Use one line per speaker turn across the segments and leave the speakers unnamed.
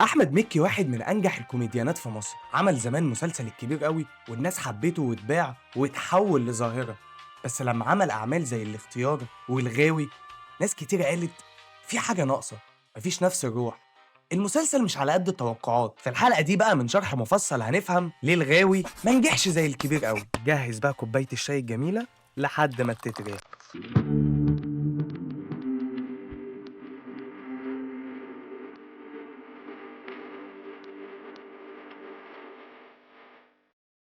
احمد مكي واحد من انجح الكوميديانات في مصر. عمل زمان مسلسل الكبير قوي والناس حبته واتباع واتحول لظاهره. بس لما عمل اعمال زي الاختيار والغاوي، ناس كتير قالت في حاجه ناقصه، مفيش نفس الروح. المسلسل مش على قد التوقعات. في الحلقه دي بقى من شرح مفصل هنفهم ليه الغاوي ما نجحش زي الكبير قوي. جهز بقى كوبايه الشاي الجميله لحد ما تتري.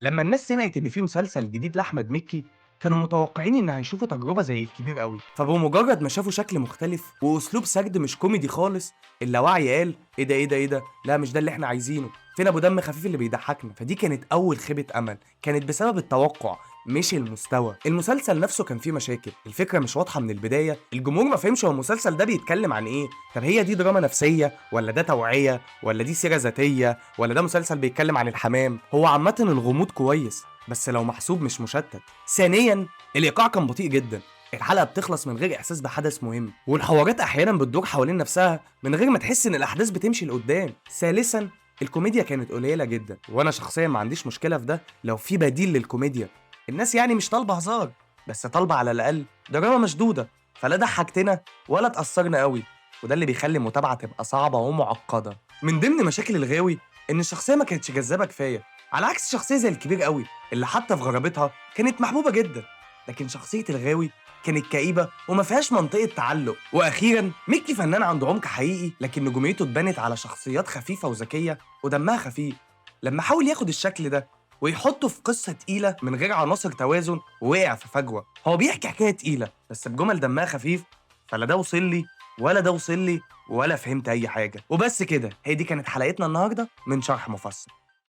لما الناس سمعت إن في مسلسل جديد لأحمد مكي، كانوا متوقعين إن هيشوفوا تجربة زي الكبير قوي. فبمجرد ما شافوا شكل مختلف وأسلوب سرد مش كوميدي خالص، اللاوعي قال إيه ده إيه ده إيه ده، لا مش ده اللي إحنا عايزينه. فين أبو دم خفيف اللي بيضحكنا؟ فدي كانت أول خيبة أمل، كانت بسبب التوقع مش المستوى. المسلسل نفسه كان فيه مشاكل، الفكرة مش واضحة من البداية، الجمهور ما فهمش هو المسلسل ده بيتكلم عن إيه. طب هي دي دراما نفسية ولا ده توعية ولا دي سيرة ذاتية ولا ده مسلسل بيتكلم عن الحمام؟ هو عامة الغموض كويس بس لو محسوب مش مشتت. ثانيا، الايقاع كان بطيء جدا، الحلقة بتخلص من غير احساس بحدث مهم، والحوارات احيانا بتدور حوالين نفسها من غير ما تحس ان الاحداث بتمشي لقدام. ثالثا، الكوميديا كانت قليلة جدا، وانا شخصيا ما عنديش مشكلة في ده لو في بديل للكوميديا. الناس يعني مش طالبة هزار، بس طالبة على الاقل دراما مشدودة. فلا ضحكتنا ولا اتأثرنا قوي، وده اللي بيخلي المتابعة تبقى صعبة ومعقدة. من ضمن مشاكل الغاوي ان الشخصيه ما كانتش جذابه كفايه، على عكس شخصيه زي الكبير قوي اللي حتى في غرابتها كانت محبوبه جدا. لكن شخصيه الغاوي كانت كئيبه وما فيهاش منطقه تعلق. واخيرا، ميكي فنان عنده عمق حقيقي، لكن نجوميته اتبنت على شخصيات خفيفه وذكيه ودمها خفيف. لما حاول ياخد الشكل ده ويحطه في قصه تقيله من غير عناصر توازن، وقع في فجوه. هو بيحكي حكايه تقيله بس بجمل دمها خفيف، فلا ده وصل لي ولا ده وصل لي ولا فهمت اي حاجه. وبس كده، هي دي كانت حلقتنا النهارده من شرح مفصل.